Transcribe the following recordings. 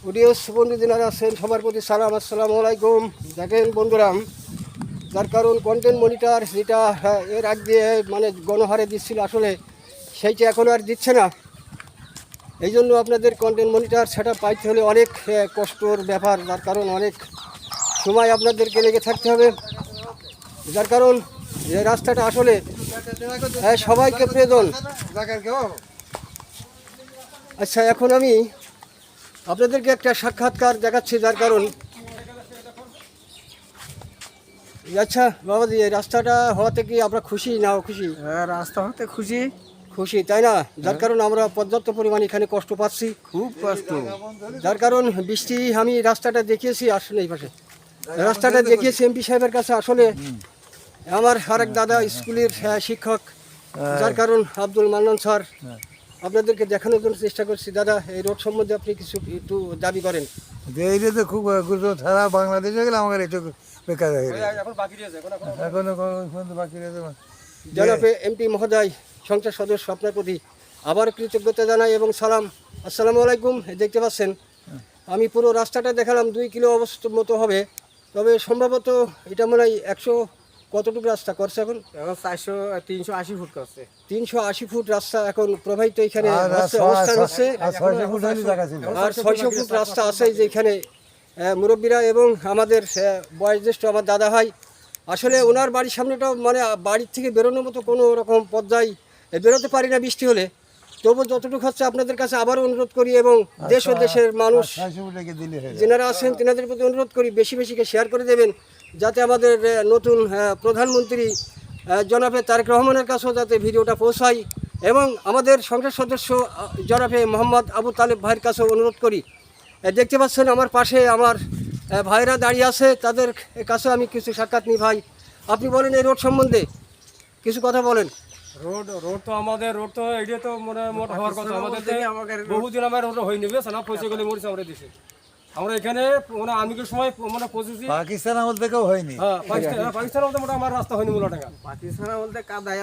Audios বন্ধু যারা আছেন সবার প্রতি সালাম, আসসালামু আলাইকুম। দেখেন বন্ধুরা, যার কারণ কন্টেন্ট মনিটর যেটা এর আগ দিয়ে মানে গণহারে দিচ্ছিল, আসলে সেইটা এখন আর দিচ্ছে না। এই জন্য আপনাদের কন্টেন্ট মনিটর সেটা পাইতে হলে অনেক কষ্টর ব্যাপার, যার কারণ অনেক সময় আপনাদেরকে লেগে থাকতে হবে। যার কারণ যে রাস্তাটা আসলে সবাইকে প্রয়োজন। আচ্ছা, এখন আমি আপনাদেরকে একটা সাক্ষাৎকার দেখাচ্ছি, যার কারণ আচ্ছা বাবাজি, এই রাস্তাটা হওয়াতে কি আমরা খুশি না খুশি? হ্যাঁ, রাস্তা হতে খুশি খুশি, তাই না? যার কারণ আমরা পর্যাপ্ত পরিমাণে এখানে কষ্ট পাচ্ছি, খুব কষ্ট। যার কারণ বৃষ্টি আমি রাস্তাটা দেখিয়েছি, আসলে এই পাশে রাস্তাটা দেখিয়েছি এমপি সাহেবের কাছে। আসলে আমার আরেক দাদা স্কুলের শিক্ষক, যার কারণ আব্দুল মান্নান স্যার, আপনাদেরকে দেখানোর জন্য চেষ্টা করছি। দাদা, এই রোড সম্বন্ধে আপনি কিছু একটু দাবি করেন। এইটা তো খুব গুরুত্ব, সারা বাংলাদেশে গেলে আমাদের একটু বেকার হয়ে গেছে। এখনো বাকি রয়েছে। জনাবে এমপি মহোদয়, সংসদ সদস্য, আপনার প্রতি আবার কৃতজ্ঞতা জানাই এবং সালাম। আসসালামু আলাইকুম। দেখতে পাচ্ছেন আমি পুরো রাস্তাটা দেখালাম, 2 কিলো অবস্থা মতো হবে, তবে সম্ভবত এটা মনে হয় 100 কতটুকু রাস্তা করছে এখন? এখন 380 ফুট করছে। 380 ফুট রাস্তা এখন প্রবাহিত এখানে অবস্থান হচ্ছে। আর 600 ফুট রাস্তা আছে যেখানে মুরব্বীরা এবং আমাদের বয়োজ্যেষ্ঠ আমার দাদা ভাই, আসলে ওনার বাড়ির সামনেটাও মানে বাড়ির থেকে বেরোনোর মতো কোনো রকম পর্যায়ে বেরোতে পারি না বৃষ্টি হলে। তবু যতটুকু হচ্ছে আপনাদের কাছে আবারও অনুরোধ করি এবং দেশ ও দেশের মানুষ যেনারা আছেন তেনাদের প্রতি অনুরোধ করি, বেশি বেশিকে শেয়ার করে দেবেন, যাতে আমাদের নতুন প্রধানমন্ত্রী জনাবে তারেক রহমানের কাছেও যাতে ভিডিওটা পৌঁছায়, এবং আমাদের সংসদ সদস্য জনাবে মোহাম্মদ আবু তালেব ভাইয়ের কাছেও অনুরোধ করি। দেখতে পাচ্ছেন আমার পাশে আমার ভাইরা দাঁড়িয়ে আছে, তাদের কাছে আমি কিছু সাক্ষাৎ নিই। ভাই, আপনি বলেন এই রোড সম্বন্ধে কিছু কথা বলেন। রোড তো আমাদের রোড তো এটা তো মানে মোট হওয়ার কথা। আমাদের বহুদিন আমার রোড হয়ে নেবে না, পয়সা গেলে মরিছে আমরা দেশে। আমরা এখানে মানে আমি সময় মানে পৌঁছেছি পাকিস্তান আমল থেকেও হয়নি। হ্যাঁ, পাকিস্তান বলতে মোটা আমার রাস্তা হয়নি মূলটাকা। পাকিস্তান বলতে কাদায়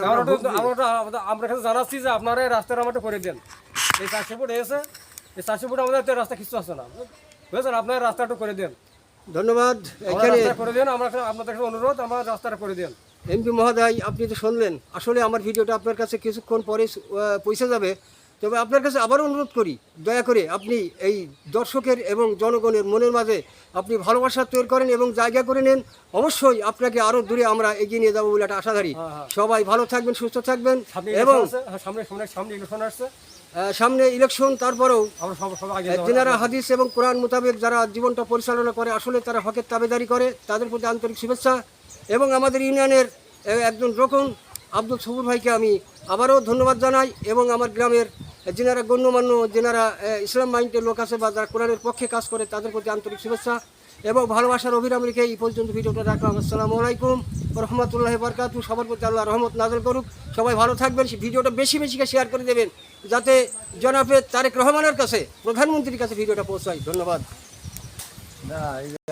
আমরা এখানে জানাচ্ছি যে আপনারা এই রাস্তাটা আমাদের করে দেন। এই 400 ফুট এসে এই 400 ফুট আমাদের তো রাস্তা কিছু আসছে না, বুঝেছেন? আপনার রাস্তাটা করে দেন। ধন্যবাদ। এখানে করে দেন, আমরা আপনাদের কাছে অনুরোধ, আমার রাস্তাটা করে দেন। এমপি মহোদয়, আপনি তো শুনলেন, আসলে আমার ভিডিওটা আপনার কাছে কিছুক্ষণ পরে পৌঁছে যাবে, তবে আপনার কাছে আবারও অনুরোধ করি, দয়া করে আপনি এই দর্শকের এবং জনগণের মনের মাঝে আপনি ভালোবাসা তৈরি করেন এবং জায়গা করে নেন। অবশ্যই আপনাকে আরও দূরে আমরা এগিয়ে নিয়ে যাবো বলে একটা আশাধারী। সবাই ভালো থাকবেন, সুস্থ থাকবেন, এবং সামনে ইলেকশন, তারপরেও যারা হাদিস এবং কোরআন মোতাবেক যারা জীবনটা পরিচালনা করে, আসলে তারা হকের তাবেদারি করে, তাদের প্রতি আন্তরিক শুভেচ্ছা। এবং আমাদের ইউনিয়নের একজন রকম আব্দুল সবুর ভাইকে আমি আবারও ধন্যবাদ জানাই, এবং আমার গ্রামের যেনারা গণ্যমান্য, যেনারা ইসলাম মাইন্ডের লোক আছে বা যারা কোরআনের পক্ষে কাজ করে, তাদের প্রতি আন্তরিক শুভেচ্ছা এবং ভালোবাসার অভিরাম রেখে এই পর্যন্ত ভিডিওটা রাখলাম। আসসালামু আলাইকুম রহমতুল্লাহি বারকাতুহু। সবার প্রতি আল্লাহ রহমত নাযিল করুক। সবাই ভালো থাকবেন, ভিডিওটা বেশি বেশিকে শেয়ার করে দেবেন, যাতে জনাবে তারেক রহমানের কাছে, প্রধানমন্ত্রীর কাছে ভিডিওটা পৌঁছায়। ধন্যবাদ।